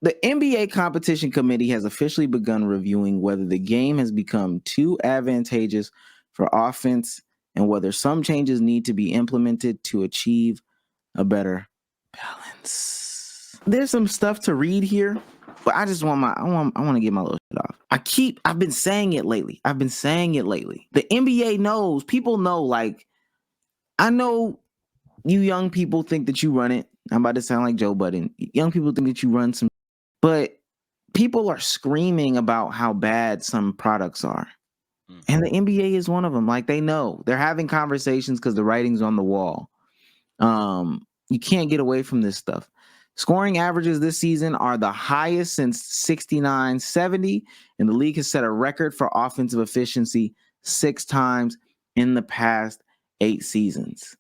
The NBA competition committee has officially begun reviewing whether the game has become too advantageous for offense and whether some changes need to be implemented to achieve a better balance. There's some stuff to read here, but I just want I want to get my little shit off. I've been saying it lately. The NBA knows, people know, like, I know you young people think that you run it. I'm about to sound like Joe Budden. Young people think that you run some, but people are screaming about how bad some products are. And the NBA is one of them. Like, they know. They're having conversations because the writing's on the wall. You can't get away from this stuff. Scoring averages this season are the highest since 69-70, and the league has set a record for offensive efficiency 6 times in the past 8 seasons.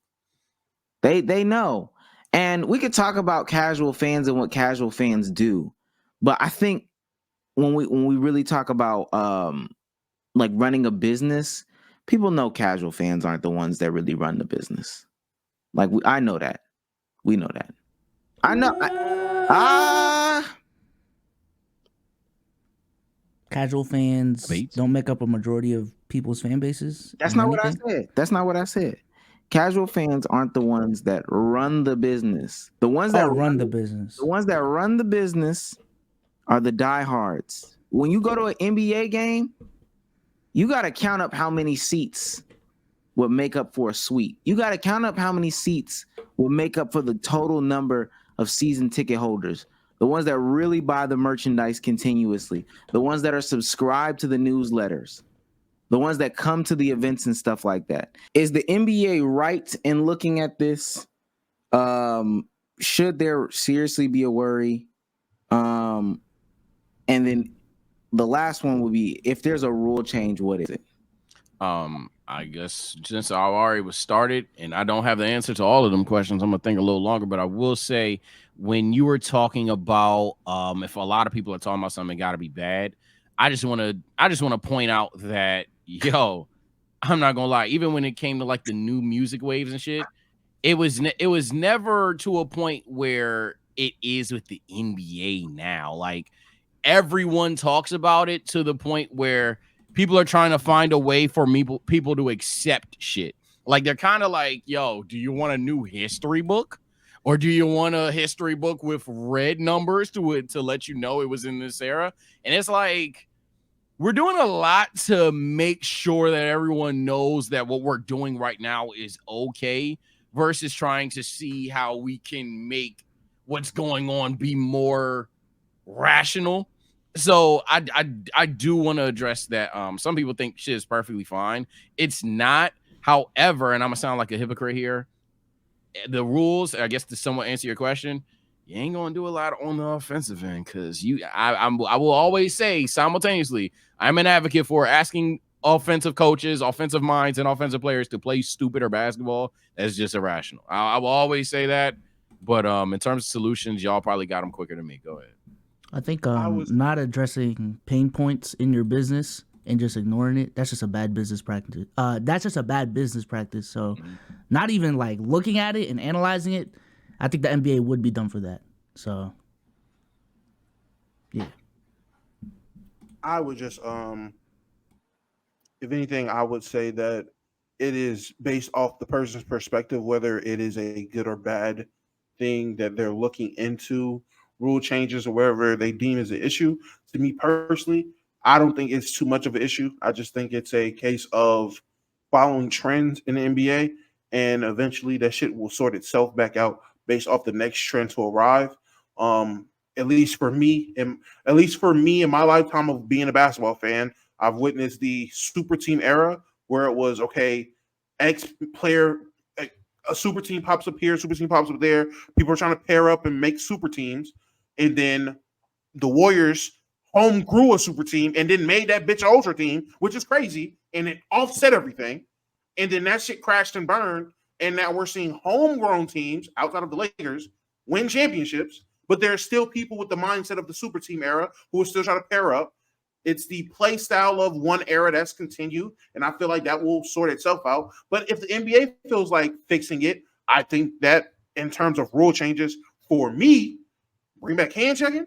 They know. And we could talk about casual fans and what casual fans do, but I think when we really talk about like running a business, people know casual fans aren't the ones that really run the business. Like, I know that. We know that. I know. Casual fans don't make up a majority of people's fan bases. That's not what I said. Casual fans aren't the ones that run the business. The ones that run the business are the diehards. When you go to an NBA game, you got to count up how many seats would make up for a suite. You got to count up how many seats will make up for the total number of season ticket holders. The ones that really buy the merchandise continuously. The ones that are subscribed to the newsletters. The ones that come to the events and stuff like that. Is the NBA right in looking at this? Should there seriously be a worry? And then the last one would be, if there's a rule change, what is it? I guess since I already was started and I don't have the answer to all of them questions, I'm gonna think a little longer. But I will say, when you were talking about if a lot of people are talking about something got to be bad, I just want to point out that, yo, I'm not gonna lie, even when it came to like the new music waves and shit, it was never to a point where it is with the NBA now. Like, everyone talks about it to the point where people are trying to find a way for people to accept shit. Like, they're kind of like, yo, do you want a new history book? Or do you want a history book with red numbers to let you know it was in this era? And it's like, we're doing a lot to make sure that everyone knows that what we're doing right now is okay, versus trying to see how we can make what's going on be more rational. So I do want to address that. Some people think shit is perfectly fine. It's not. However, and I'm gonna sound like a hypocrite here, the rules, I guess, to somewhat answer your question, you ain't gonna do a lot on the offensive end, because I will always say simultaneously, I'm an advocate for asking offensive coaches, offensive minds, and offensive players to play stupider basketball. That's just irrational. I will always say that. But in terms of solutions, y'all probably got them quicker than me. Go ahead. I think not addressing pain points in your business and just ignoring it, that's just a bad business practice. So not even like looking at it and analyzing it, I think the NBA would be done for that. So yeah. I would just if anything, I would say that it is based off the person's perspective, whether it is a good or bad thing that they're looking into rule changes or wherever they deem as an issue. To me personally, I don't think it's too much of an issue. I just think it's a case of following trends in the NBA, and eventually that shit will sort itself back out based off the next trend to arrive. At least for me, in my lifetime of being a basketball fan, I've witnessed the super team era where it was okay, X player, a super team pops up here, super team pops up there. People are trying to pair up and make super teams, and then the Warriors home grew a super team and then made that bitch an ultra team, which is crazy, and it offset everything. And then that shit crashed and burned, and now we're seeing homegrown teams outside of the Lakers win championships, but there are still people with the mindset of the super team era who are still trying to pair up. It's the play style of one era that's continued, and I feel like that will sort itself out. But if the NBA feels like fixing it, I think that in terms of rule changes, for me, bring back hand checking,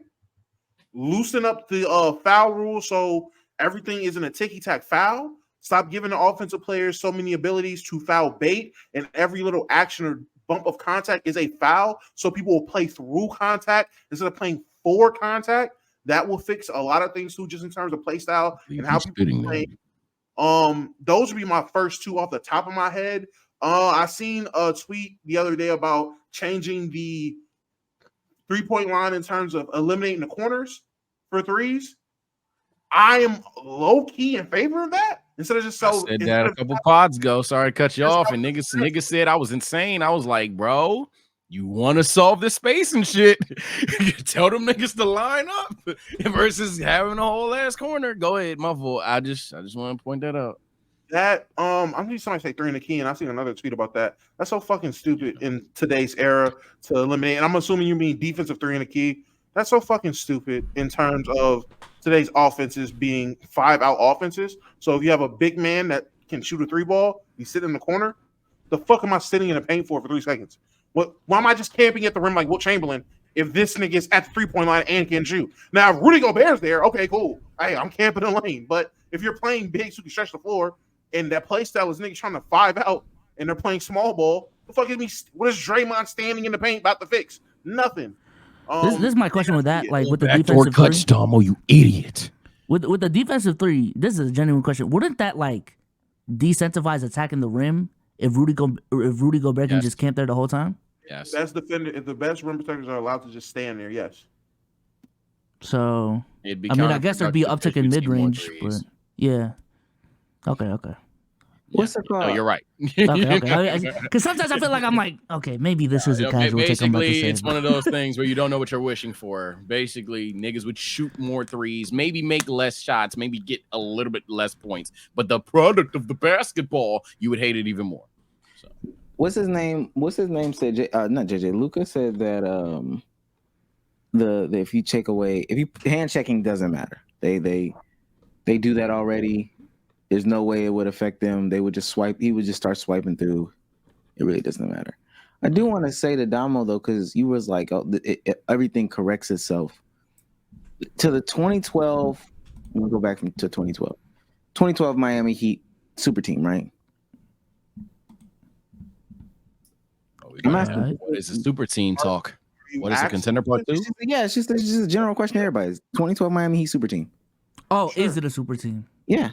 loosen up the foul rule so everything isn't a ticky-tack foul. Stop giving the offensive players so many abilities to foul bait, and every little action or bump of contact is a foul. So people will play through contact instead of playing for contact. That will fix a lot of things too, just in terms of play style and how people play. Those would be my first two off the top of my head. I seen a tweet the other day about changing the 3-point line in terms of eliminating the corners for threes. I am low key in favor of that instead of just I said that a couple pods ago. Sorry to cut you off, and niggas said I was insane. I was like, bro, you want to solve this space and shit? Tell them niggas to line up versus having a whole ass corner. Go ahead, my fault. I just want to point that out. That I'm gonna somebody say 3 in the key, and I've seen another tweet about that. That's so fucking stupid in today's era to eliminate. And I'm assuming you mean defensive 3 in the key. That's so fucking stupid in terms of today's offenses being 5-out offenses. So if you have a big man that can shoot a 3 ball, you sit in the corner. The fuck am I sitting in the paint for 3 seconds? What? Why am I just camping at the rim like Wilt Chamberlain if this nigga is at the 3-point line and can shoot? Now if Rudy Gobert's there, okay, cool. Hey, I'm camping in the lane. But if you're playing big so you can stretch the floor, and that play style is niggas trying to 5-out, and they're playing small ball. The fuck is me? What is Draymond standing in the paint about to fix? Nothing. This is my question with that, like with the Backdoor defensive clutch, three. Domo, you idiot. With the defensive three, this is a genuine question. Wouldn't that like decentivize attacking the rim if Rudy Gobert can just camp there the whole time? Yes. Best defender, if the best rim protectors are allowed to just stand there, yes. So I mean, I guess there'd be uptick in mid range, but yeah. Okay. What's it called? No, you're right. Okay. Because sometimes I feel like I'm like, okay, maybe this is a casual take. I'm about to Basically, say, it's one of those things where you don't know what you're wishing for. Basically, niggas would shoot more threes, maybe make less shots, maybe get a little bit less points. But the product of the basketball, you would hate it even more. So, what's his name? Said not JJ. Luca said that if you take away, if you hand checking doesn't matter. They do that already. There's no way it would affect them. They would just swipe. He would just start swiping through. It really doesn't matter. I do want to say to Damo though, because you was like, oh, everything corrects itself. To the 2012, we'll go back to 2012. 2012 Miami Heat super team, right? What is a super team talk? What is a contender part 2? Yeah, it's just a general question to everybody. 2012 Miami Heat super team. Oh, sure. Is it a super team? Yeah.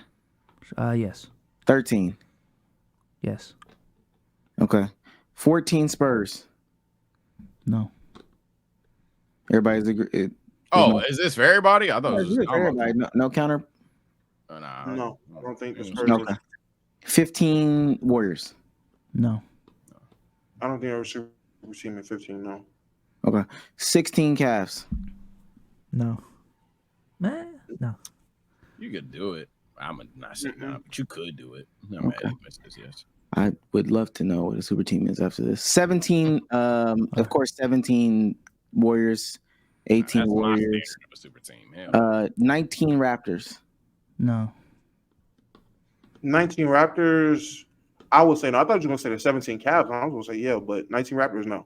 Yes. 13. Yes. Okay. 14 Spurs. No. Everybody's agree. Is this for everybody? I thought it was for everybody. No counter. No, I don't think the Spurs. Okay. 15 Warriors. No. I don't think I was super team at 15. No. Okay. 16 Cavs. No. No. You could do it. I'm not saying no, but you could do it. No, okay. Yes. I would love to know what a super team is after this. 17, of course, 17 Warriors, 18 Warriors. A super team. 19 Raptors. No. 19 Raptors. I would say no. I thought you were going to say the 17 Cavs. I was going to say yeah, but 19 Raptors, no.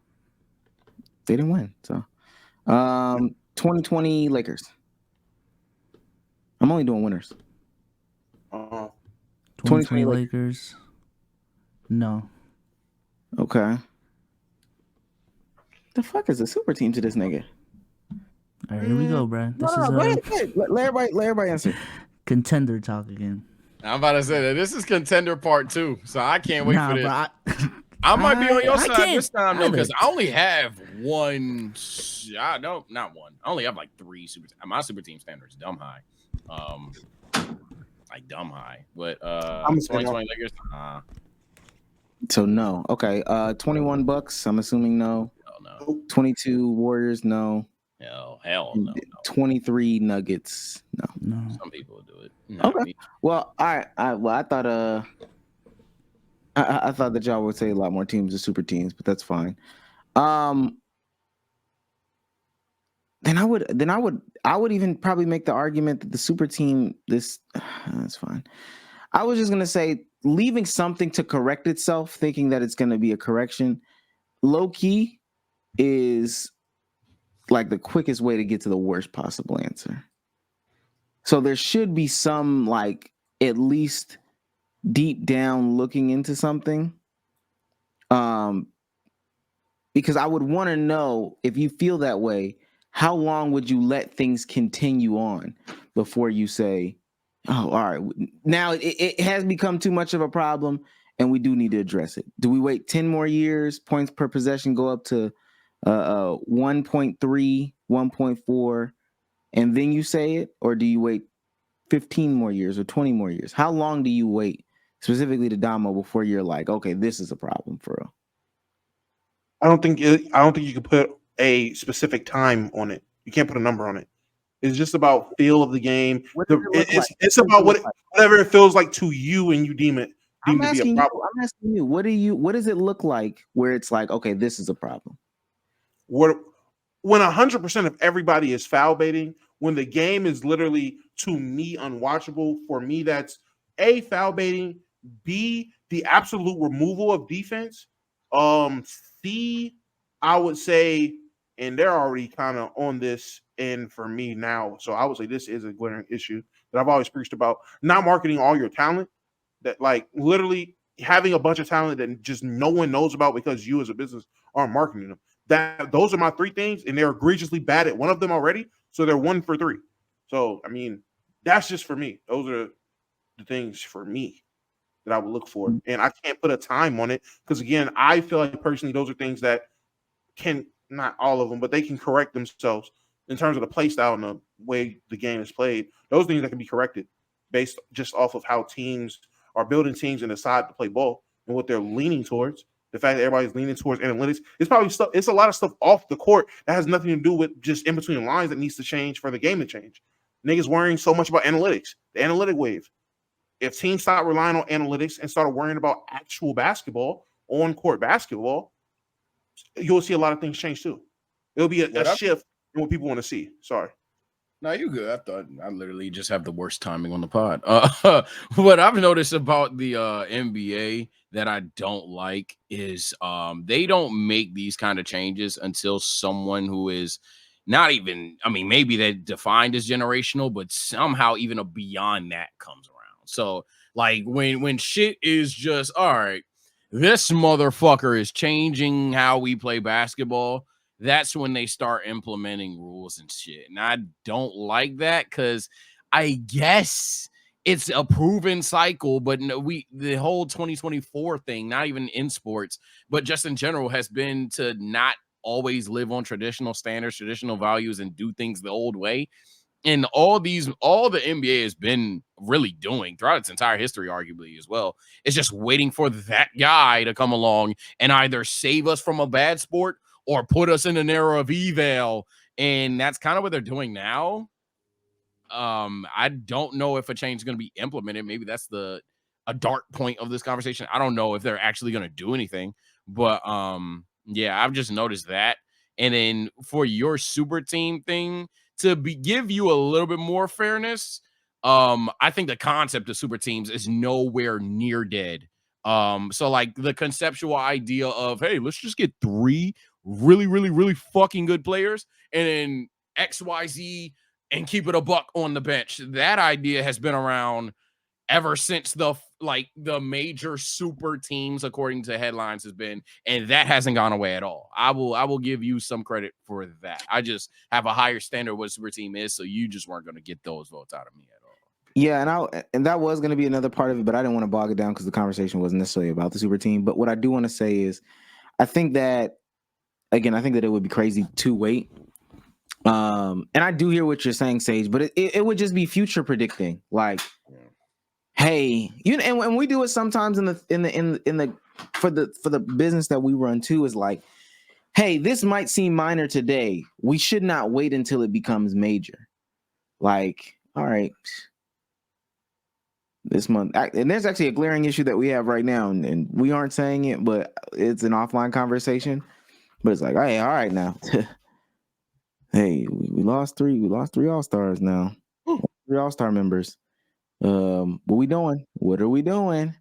They didn't win. So, 2020 Lakers. I'm only doing winners. 2020 Lakers. No. Okay. The fuck is a super team to this nigga? All right, here we go, bro. Go ahead. Let everybody answer. Contender talk again. I'm about to say that this is contender part 2, so I can't wait for this. I might be on your side this time though, because I only have one. Not one. I only have like 3 super. My super team standard is dumb high. Like dumb high. But 2020 Lakers. So no. Okay. 21 Bucks. I'm assuming no. No. 22 Warriors. No. Hell no. 23 Nuggets. No. Some people will do it. Okay. Well, all right. I thought I thought that y'all would say a lot more teams are super teams, but that's fine. Then I would even probably make the argument that the super team that's fine. I was just gonna say leaving something to correct itself, thinking that it's gonna be a correction, low key is like the quickest way to get to the worst possible answer. So there should be some like at least deep down looking into something. Because I would want to know, if you feel that way, how long would you let things continue on before you say, oh, all right, now it has become too much of a problem and we do need to address it. Do we wait 10 more years, points per possession go up to 1.3, 1.4, and then you say it? Or do you wait 15 more years or 20 more years? How long do you wait specifically to Damo before you're like, okay, this is a problem for real? I don't think you can put a specific time on it. You can't put a number on it. It's just about feel of the game. What does it look like? It's What does about it look like? whatever it feels like to you, and you deem to be a problem. I'm asking you, what does it look like where it's like, okay, this is a problem? When 100% of everybody is foul baiting, when the game is literally, to me, unwatchable. For me, that's A, foul baiting, B, the absolute removal of defense, C, I would say, and they're already kind of on this end for me now, so I would say this is a glaring issue that I've always preached about: not marketing all your talent. That, like, literally having a bunch of talent that just no one knows about because you as a business aren't marketing them. Those are my three things, and they're egregiously bad at one of them already, so they're 1 for 3. So I mean, that's just for me. Those are the things for me that I would look for, and I can't put a time on it because, again, I feel like personally those are things that can, not all of them, but they can correct themselves in terms of the play style and the way the game is played. Those things that can be corrected based just off of how teams are building teams and decide to play ball and what they're leaning towards. The fact that everybody's leaning towards analytics, it's probably stuff. It's a lot of stuff off the court that has nothing to do with just in between lines that needs to change for the game to change. Niggas worrying so much about analytics, the analytic wave. If teams stop relying on analytics and start worrying about actual basketball, on court basketball, you'll see a lot of things change too. It'll be a shift in what people want to see. Sorry. No, you good. I thought I literally just have the worst timing on the pod. What I've noticed about the NBA that I don't like is they don't make these kind of changes until someone who is not even, I mean, maybe they're defined as generational, but somehow even beyond that comes around. So like when shit is just, all right, this motherfucker is changing how we play basketball, that's when they start implementing rules and shit. And I don't like that because I guess it's a proven cycle, but no, the whole 2024 thing, not even in sports, but just in general, has been to not always live on traditional standards, traditional values, and do things the old way. And all the NBA has been really doing throughout its entire history, arguably as well, is just waiting for that guy to come along and either save us from a bad sport or put us in an era of eval. And that's kind of what they're doing now. I don't know if a change is going to be implemented. Maybe that's a dark point of this conversation. I don't know if they're actually going to do anything, but yeah, I've just noticed that. And then for your super team thing, to give you a little bit more fairness, I think the concept of super teams is nowhere near dead. So like the conceptual idea of, hey, let's just get 3 really, really, really fucking good players and then XYZ and keep it a buck on the bench. That idea has been around ever since the major super teams, according to headlines, has been, and that hasn't gone away at all. I will give you some credit for that. I just have a higher standard what super team is, so you just weren't going to get those votes out of me at all. Yeah, and that was going to be another part of it, but I didn't want to bog it down because the conversation wasn't necessarily about the super team. But what I do want to say is, I think that it would be crazy to wait. And I do hear what you're saying, Sage, but it would just be future predicting. Like, hey, and when we do it sometimes for the business that we run too, is like, hey, this might seem minor today. We should not wait until it becomes major. Like, all right, this month, and there's actually a glaring issue that we have right now, and we aren't saying it, but it's an offline conversation. But it's like, hey, all right now. Hey, we lost 3 all-stars now. 3 all-star members. What we doing? What are we doing?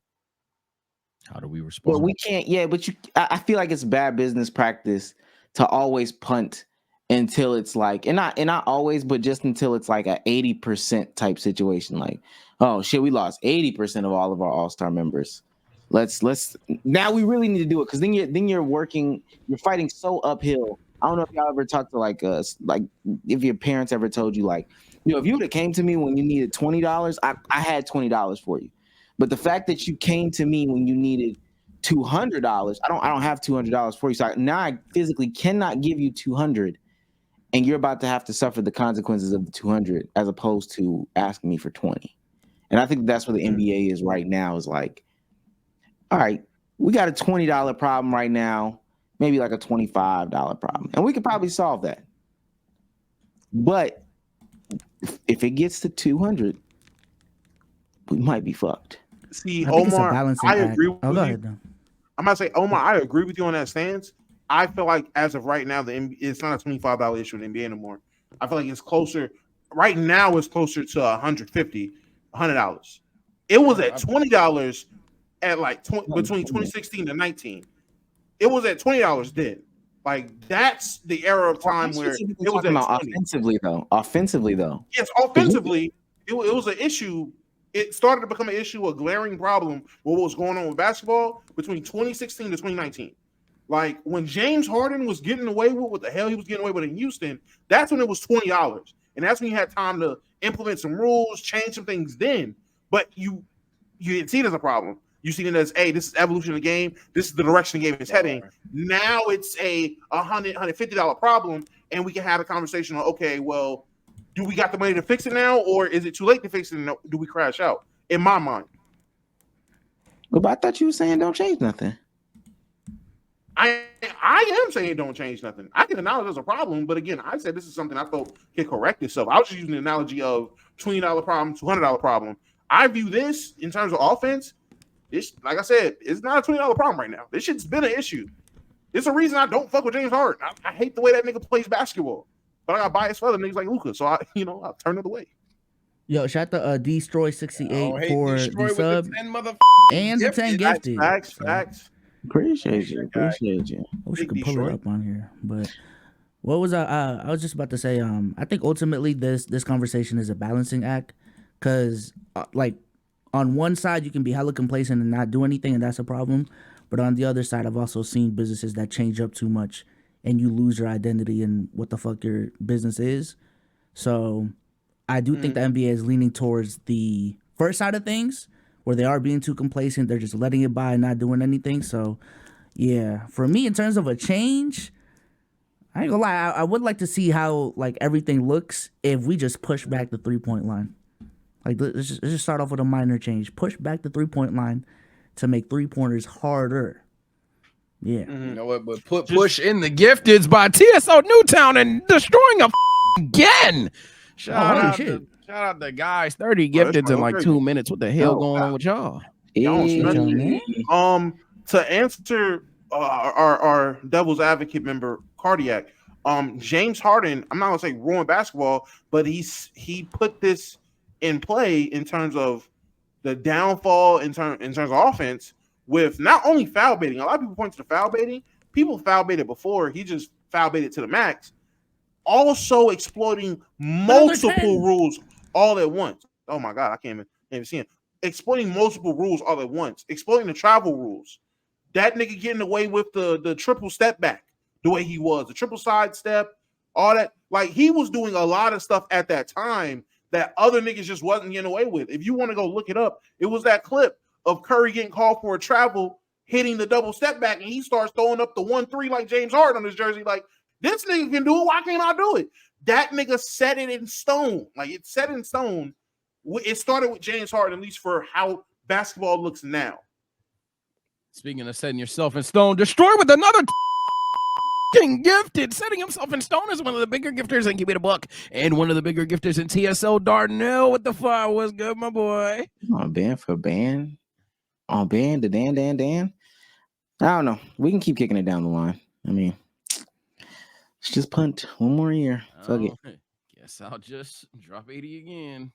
How do we respond? Well, we can't. Yeah, but I feel like it's bad business practice to always punt until it's like, and not always, but just until it's like a 80% type situation. Like, oh shit, we lost 80% of all of our all-star members. Let's now we really need to do it, because then you're fighting so uphill. I don't know if y'all ever talked to like if your parents ever told you, like, if you would have came to me when you needed $20, I had $20 for you. But the fact that you came to me when you needed $200, I don't have $200 for you. So now I physically cannot give you $200, and you're about to have to suffer the consequences of the $200 as opposed to asking me for $20. And I think that's where the NBA is right now, is like, all right, we got a $20 problem right now, maybe like a $25 problem, and we could probably solve that. But if it gets to $200, we might be fucked. See, I think it's a Omar, balancing I act. agree with Oh, you. go ahead, though. I'm about to say, Omar, I agree with you on that stance. I feel like as of right now, it's not a $25 issue in the NBA anymore. I feel like it's closer. Right now, it's closer to $100. It was at $20 at like between 2016 and 19. It was at $20 then. Like, that's the era of time where it was at $20. Offensively though. Yes, offensively, it was an issue. It started to become an issue, a glaring problem with what was going on with basketball between 2016 to 2019. Like, when James Harden was getting away with what the hell he was getting away with in Houston, that's when it was $20. And that's when you had time to implement some rules, change some things then. But you didn't see it as a problem. You see it as, hey, this is evolution of the game. This is the direction the game is heading. Now it's a $150 problem, and we can have a conversation on, okay, well, do we got the money to fix it now, or is it too late to fix it, and do we crash out? In my mind. But I thought you were saying don't change nothing. I am saying don't change nothing. I can acknowledge there's a problem, but again, I said this is something I thought can correct itself. I was just using the analogy of $20 problem, $200 problem. I view this in terms of offense. This, like I said, it's not a $20 problem right now. This shit's been an issue. It's a reason I don't fuck with James Harden. I hate the way that nigga plays basketball, but I got bias for other niggas like Luka, so I'll turn it away. Yo, shout out to Destroy68 for the sub and the 10 gifted. Facts. Appreciate you. I wish we could pull it up on here, but what was I was just about to say. I think ultimately this conversation is a balancing act, because like on one side you can be hella complacent and not do anything, and that's a problem. But on the other side, I've also seen businesses that change up too much, and you lose your identity and what the fuck your business is. So I do think the NBA is leaning towards the first side of things, where they are being too complacent. They're just letting it by and not doing anything. So, yeah, for me, in terms of a change, I ain't gonna lie, I would like to see how like everything looks if we just push back the 3-point line. Like, let's just start off with a minor change. Push back the 3-point line to make 3-pointers harder. Yeah. You know what? But push in the gifteds by TSO Newtown and destroying again. Shout out the guys. 30 gifteds in like 2 minutes. What the hell going on with y'all? To answer our Devil's Advocate member, Cardiac, James Harden, I'm not gonna say ruined basketball, but he put this in play in terms of the downfall in terms of offense, with not only foul baiting. A lot of people point to the foul baiting. People foul baited before. He just foul baited to the max. Also exploiting multiple rules all at once. Oh my God, I can't even see him. Exploiting multiple rules all at once. Exploiting the travel rules. That nigga getting away with the triple step back the way he was. The triple side step, all that. Like, he was doing a lot of stuff at that time that other niggas just wasn't getting away with. If you want to go look it up, it was that clip of Curry getting called for a travel, hitting the double step back, and he starts throwing up the 1-3 like James Harden on his jersey. Like, this nigga can do it. Why can't I do it? That nigga set it in stone. Like, it's set in stone. It started with James Harden, at least for how basketball looks now. Speaking of setting yourself in stone, Destroy with another gifted. Setting himself in stone is one of the bigger gifters, and give me the buck. And one of the bigger gifters in TSO, Darnell with the fire. What's good, my boy? On band for band. On band to Dan. I don't know. We can keep kicking it down the line. I mean, let's just punt one more year. Fuck it. Guess I'll just drop 80 again.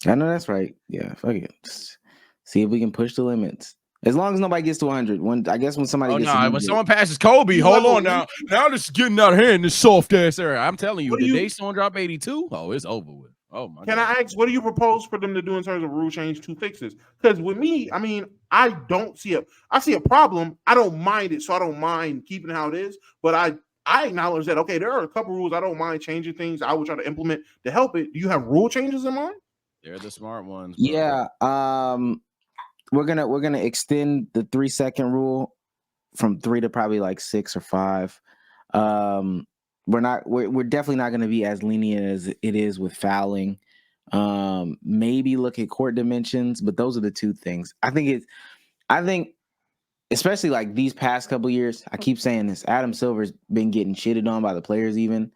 I know that's right. Yeah, fuck it. Just see if we can push the limits. As long as nobody gets to 100. When somebody Oh gets no! to When someone passes Kobe, hold on now. Now this is getting out of hand. This soft ass area. I'm telling you, the day someone drop 82, oh, it's over with. Oh my. Can I ask, what do you propose for them to do in terms of rule change to fix this? Because with me, I mean, I see a problem. I don't mind it, so I don't mind keeping it how it is. But I acknowledge that, okay, there are a couple rules I don't mind changing things. I would try to implement to help it. Do you have rule changes in mind? They're the smart ones. Bro. Yeah. We're gonna extend the 3-second rule from 3 to probably like 6 or 5. We're definitely not gonna be as lenient as it is with fouling. Maybe look at court dimensions, but those are the two things. I think especially like these past couple years, I keep saying this, Adam Silver's been getting shitted on by the players even.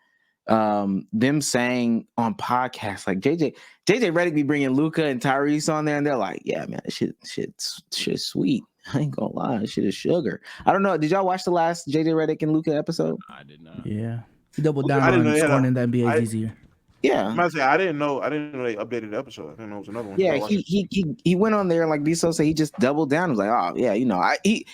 Them saying on podcasts like JJ Redick be bringing Luka and Tyrese on there, and they're like, "Yeah, man, shit's sweet. I ain't gonna lie, shit is sugar." I don't know. Did y'all watch the last JJ Redick and Luka episode? I did not. Yeah, he doubled down on scoring in the NBA is easier. Yeah, I might say I didn't know they updated the episode. I didn't know it was another one. Yeah, he went on there like Biso said. He just doubled down. He was like, "Oh yeah,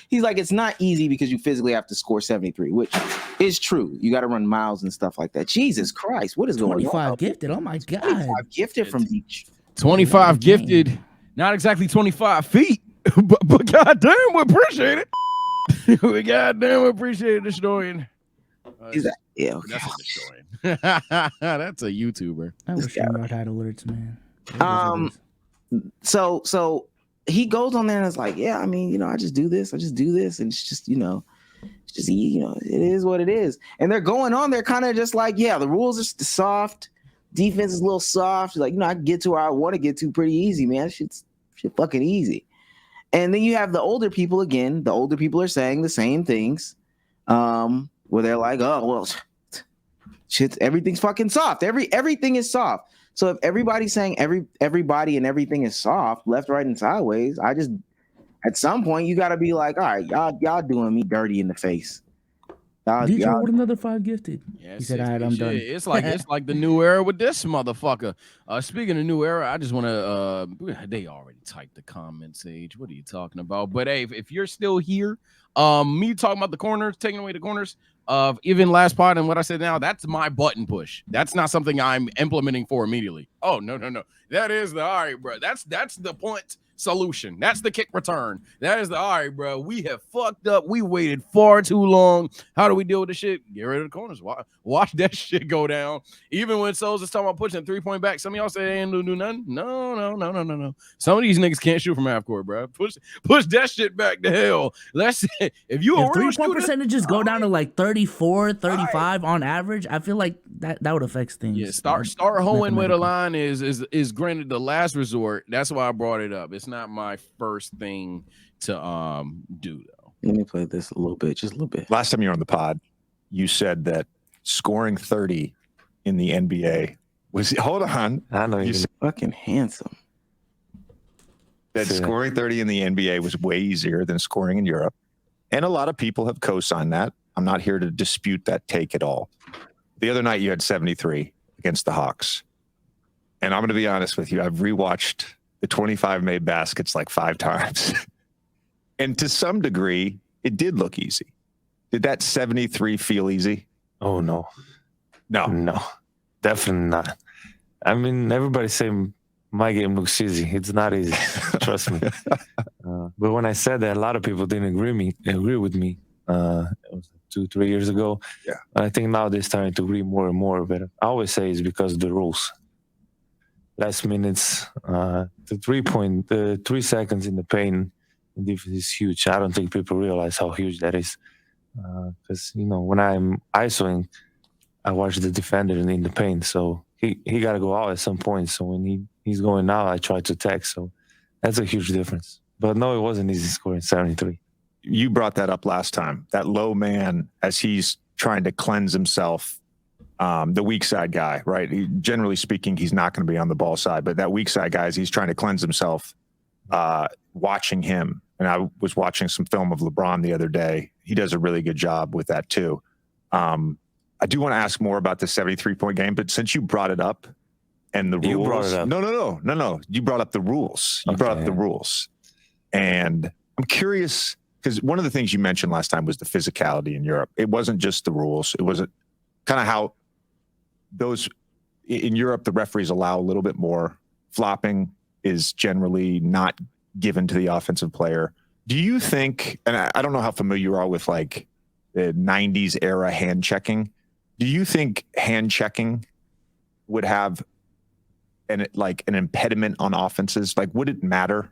he's like, it's not easy because you physically have to score 73, which is true. You got to run miles and stuff like that. Jesus Christ, what is going on? 25 gifted. Oh my god, 25 gifted from Beach. 25 gifted, not exactly 25 feet, but goddamn, we appreciate it. We goddamn appreciate it, historian. Yeah, okay. That's a historian. That's a YouTuber. I wish I had alerts, man. So he goes on there and it's like, yeah, I mean, I just do this, and it's just, it is what it is. And they're going on there kind of just like, yeah, the rules are soft, defense is a little soft. Like, I can get to where I want to get to pretty easy, man. Shit fucking easy. And then you have the older people again. The older people are saying the same things, where they're like, oh well, everything's fucking soft. Everything is soft. So if everybody's saying everybody and everything is soft, left, right, and sideways, at some point you got to be like, all right, y'all doing me dirty in the face. DJ with another 5 gifted. Yeah, he said, all right, I'm done. It's like the new era with this motherfucker. Speaking of new era, I just want to. They already typed the comments, Sage. What are you talking about? But hey, if you're still here, me talking about the corners, taking away the corners of even last pod and what I said now, that's my button push. That's not something I'm implementing for immediately. Oh no. That is the all right, bro. That's the point solution. That's the kick return. That is the all right, bro. We have fucked up. We waited far too long. How do we deal with this shit? Get rid of the corners. Watch that shit go down. Even when Souls is talking about pushing a 3-point back, some of y'all say they ain't do nothing. No. Some of these niggas can't shoot from half court, bro. Push that shit back to hell. Let's say if 3-point percentages go down to like 34, 35 on average, I feel like that would affect things. Yeah, start hoeing with a line is granted the last resort. That's why I brought it up. It's not my first thing to do though. Let me play this a little bit, just a little bit. Last time you were on the pod, you said that scoring 30 in the NBA was. Hold on, I know you're fucking handsome. That scoring 30 in the NBA was way easier than scoring in Europe, and a lot of people have co-signed that. I'm not here to dispute that take at all. The other night you had 73 against the Hawks, and I'm going to be honest with you. I've rewatched the 25 made baskets like 5 times. And to some degree, it did look easy. Did that 73 feel easy? Oh, no. No, definitely not. I mean, everybody saying my game looks easy. It's not easy. Trust me. But when I said that, a lot of people didn't agree with me. It was 2-3 years ago. Yeah. I think now they're starting to agree more and more. But I always say it's because of the rules. Last minutes, the 3-point, the 3 seconds in the paint, the difference is huge. I don't think people realize how huge that is. Because, when I'm isoing, I watch the defender in the paint. So he got to go out at some point. So when he's going out, I try to attack. So that's a huge difference. But no, it wasn't easy scoring 73. You brought that up last time. That low man, as he's trying to cleanse himself, the weak side guy, right? Generally speaking, he's not going to be on the ball side, but that weak side guy, as he's trying to cleanse himself, watching him. And I was watching some film of LeBron the other day. He does a really good job with that too. I do want to ask more about the 73-point game, but since you brought it up and the rules. You brought it up. No. You brought up the rules. You brought up the rules. And I'm curious because one of the things you mentioned last time was the physicality in Europe. It wasn't just the rules. It was kind of how those in Europe, the referees allow a little bit more. Flopping is generally not given to the offensive player. Do you think, and I don't know how familiar you are with like the 90s era hand checking. Do you think hand checking would have an impediment on offenses? Like, would it matter?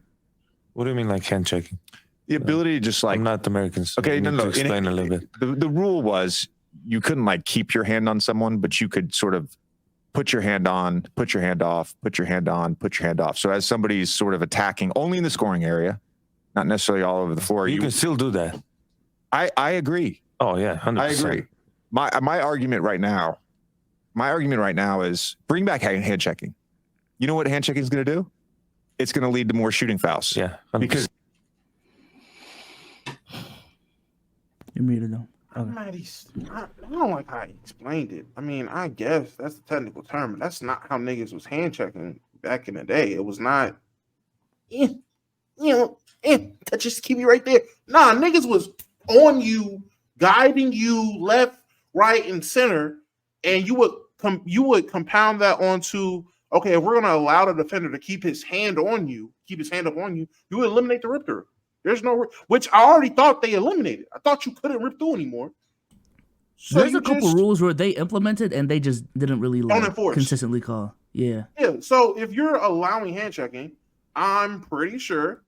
What do you mean, like hand checking? The ability to just like. I'm not American. So okay, no. Explain a little bit. The rule was you couldn't like keep your hand on someone, but you could sort of put your hand on, put your hand off, put your hand on, put your hand off. So as somebody's sort of attacking only in the scoring area, not necessarily all over the floor. You can still do that. I agree. Oh yeah, 100%. I agree. My argument right now is bring back hand checking. You know what hand checking is going to do? It's going to lead to more shooting fouls. Yeah, 100%. Because You're muted though. Okay. I don't like how he explained it. I mean, I guess that's the technical term, but that's not how niggas was hand checking back in the day. It was not, just keep you right there. Nah, niggas was on you, guiding you left, right, and center, and you would compound that onto, okay, if we're gonna allow the defender to keep his hand on you, keep his hand up on you, you would eliminate the rip through. There's no, which I already thought they eliminated. I thought you couldn't rip through anymore. So there's a couple rules where they implemented and they just didn't really consistently call. Yeah. Yeah. So if you're allowing hand checking, I'm pretty sure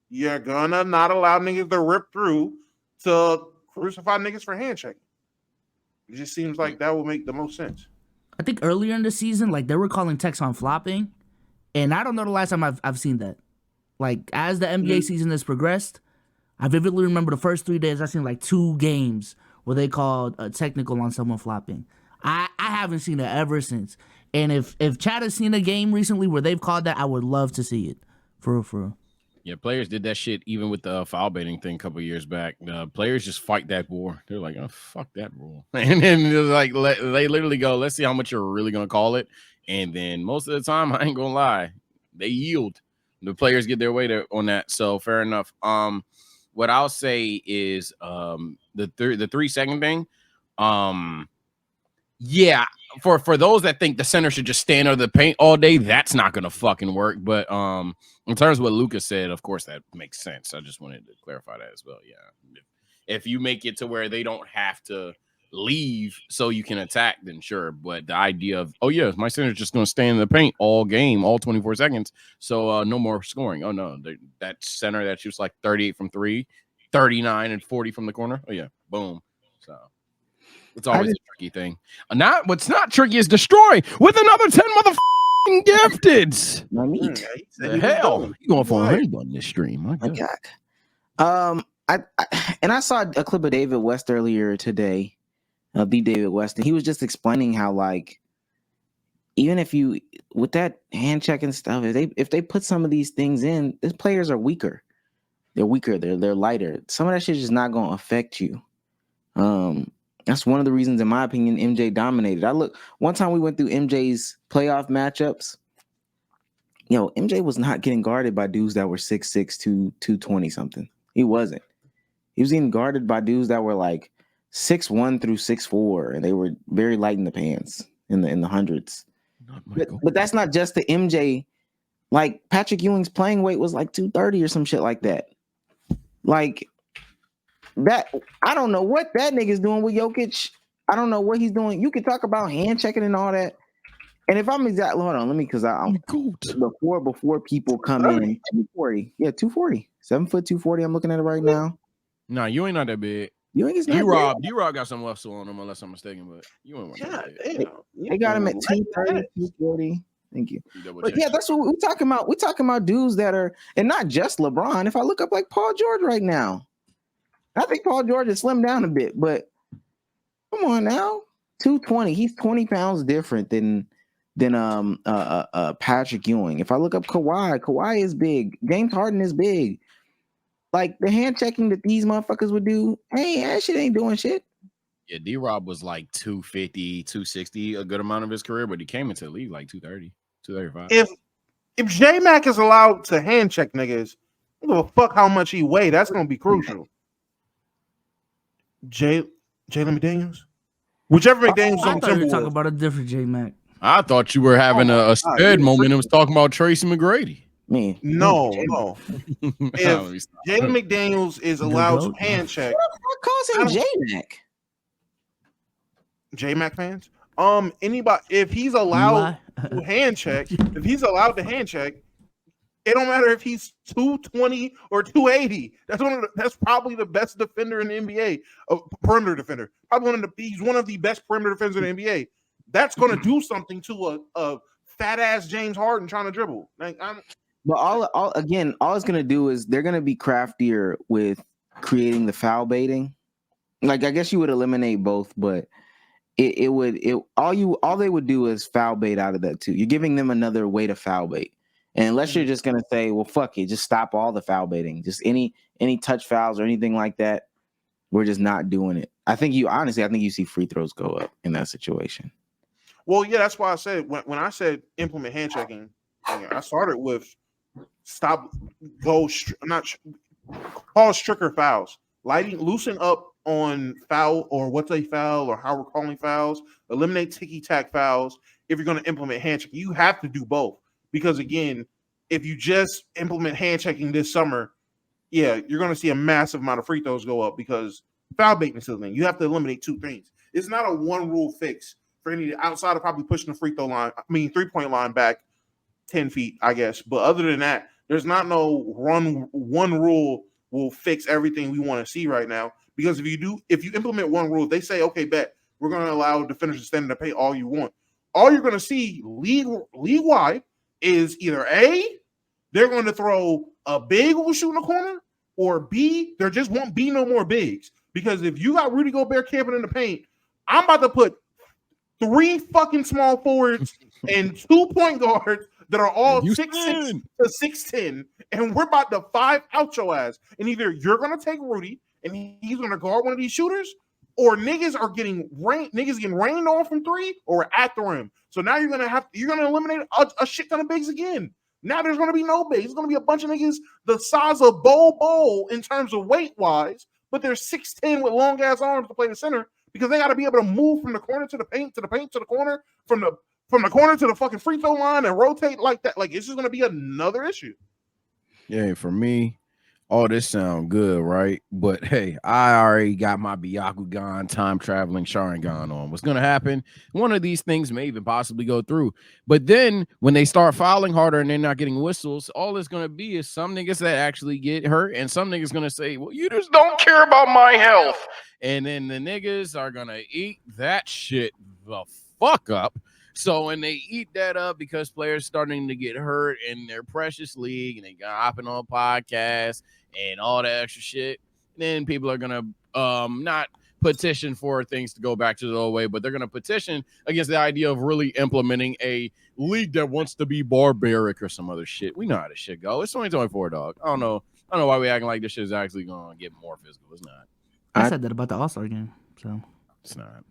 you're gonna not allow niggas to rip through to crucify niggas for hand checking. It just seems like that would make the most sense. I think earlier in the season, like they were calling techs on flopping, and I don't know the last time I've seen that. Like as the NBA season has progressed, I vividly remember the first 3 days I've seen like 2 games where they called a technical on someone flopping. I haven't seen it ever since. And if Chad has seen a game recently where they've called that, I would love to see it. For real. Yeah, players did that shit even with the foul baiting thing a couple years back. Players just fight that war. They're like, oh, fuck that rule. And then like they literally go, let's see how much you're really going to call it. And then most of the time, I ain't going to lie, they yield. The players get their way on that. So fair enough. What I'll say is the 3 second thing. Yeah, for those that think the center should just stand under the paint all day, that's not gonna fucking work. But in terms of what Lucas said, of course that makes sense. I just wanted to clarify that as well. Yeah, if you make it to where they don't have to leave so you can attack, then sure. But the idea of, oh yeah, my center's just gonna stand in the paint all game, all 24 seconds, so no more scoring. Oh no, that center that shoots like 38 from 3, 39 and 40 from the corner. Oh yeah, boom. So it's always a tricky thing. What's not tricky is destroy with another 10 motherfucking gifteds. My meat. The hell you going for a on this stream? My God. I saw a clip of David West earlier today. The David West, and he was just explaining how, like, even if you with that hand checking stuff, if they put some of these things in, these players are weaker. They're weaker. They're lighter. Some of that shit is just not going to affect you. That's one of the reasons, in my opinion, MJ dominated. One time we went through MJ's playoff matchups. MJ was not getting guarded by dudes that were 6'6", 220 something. He wasn't. He was getting guarded by dudes that were like 6'1" through 6'4", and they were very light in the pants in the hundreds. But that's not just the MJ. Like Patrick Ewing's playing weight was like 230 or some shit like that. Like that, I don't know what that nigga's doing with Jokic. I don't know what he's doing. You can talk about hand checking and all that. And if I'm exactly, hold on, let me, because I'm before people come in, 240. Yeah, 240. 7 foot 240. I'm looking at it right now. Nah, you ain't not that big. D-Rob got some muscle on him, unless I'm mistaken, but you ain't that big. They got him at 230, 240. Thank you. But yeah, that's what we're talking about. We're talking about dudes that are, and not just LeBron. If I look up like Paul George right now, I think Paul George has slimmed down a bit, but come on now, 220. He's 20 pounds different than Patrick Ewing. If I look up Kawhi is big. James Harden is big. Like the hand checking that these motherfuckers would do, hey, that shit ain't doing shit. Yeah, D-Rob was like 250, 260 a good amount of his career, but he came into the league like 230, 235. If J-Mac is allowed to hand check niggas, I don't give a fuck how much he weigh. That's gonna be crucial. Jalen McDaniels, whichever McDaniels I on thought you were talking Timberwolves. about a different J Mac. I thought you were having a God, sped you moment and was talking about Tracy McGrady. Me. No. Let me If stop. Jalen McDaniels is The allowed GOAT? to hand check, What calls him J-Mac? J-Mac fans, anybody, if he's Eli? allowed to hand check, it don't matter if he's 220 or 280. That's probably the best defender in the NBA, perimeter defender. He's one of the best perimeter defenders in the NBA. That's going to do something to a fat ass James Harden trying to dribble. But all it's gonna do is they're gonna be craftier with creating the foul baiting. Like I guess you would eliminate both, but all they would do is foul bait out of that too. You're giving them another way to foul bait. And unless you're just gonna say, well, fuck it, just stop all the foul baiting. Just any touch fouls or anything like that, we're just not doing it. I think you see free throws go up in that situation. Well, yeah, that's why I said when I said implement hand checking, I started with call stricter fouls, loosen up on foul or what's a foul or how we're calling fouls, eliminate ticky-tack fouls. If you're going to implement hand checking, you have to do both. Because again, if you just implement hand checking this summer, yeah, you're going to see a massive amount of free throws go up because foul baiting is the thing. You have to eliminate two things. It's not a one rule fix for any outside of probably pushing the 3-point line back 10 feet, I guess. But other than that, there's not no one rule will fix everything we want to see right now. Because if you implement one rule, they say, okay, bet we're going to allow defenders to stand in the paint all you want. All you're going to see league-wide is either A, they're going to throw a big who will shoot in the corner, or B, there just won't be no more bigs. Because if you got Rudy Gobert camping in the paint, I'm about to put 3 fucking small forwards and 2 point guards that are all 6'6" to 6'10", and we're about to 5 out your ass. And either you're going to take Rudy and he's going to guard one of these shooters, or niggas getting rained on from 3 or at the rim. So now you're going to eliminate a shit ton of bigs again. Now there's going to be no bigs. There's going to be a bunch of niggas the size of Bo in terms of weight-wise, but they're 6'10" with long-ass arms to play the center because they got to be able to move from the corner to the paint, to the paint, to the corner, from the corner to the fucking free throw line and rotate like that. Like, it's just going to be another issue. Yeah, for me, all this sound good, right? But hey, I already got my Byakugan time traveling Sharingan on. What's gonna happen? One of these things may even possibly go through. But then when they start fouling harder and they're not getting whistles, all it's gonna be is some niggas that actually get hurt, and some niggas gonna say, well, you just don't care about my health. And then the niggas are gonna eat that shit the fuck up. So when they eat that up because players starting to get hurt in their precious league and they got hopping on podcasts and all that extra shit, then people are gonna not petition for things to go back to the old way, but they're gonna petition against the idea of really implementing a league that wants to be barbaric or some other shit. We know how this shit go. It's 2024, dog. I don't know why we acting like this shit is actually gonna get more physical. It's not. I said that about the All-Star game, so It's not.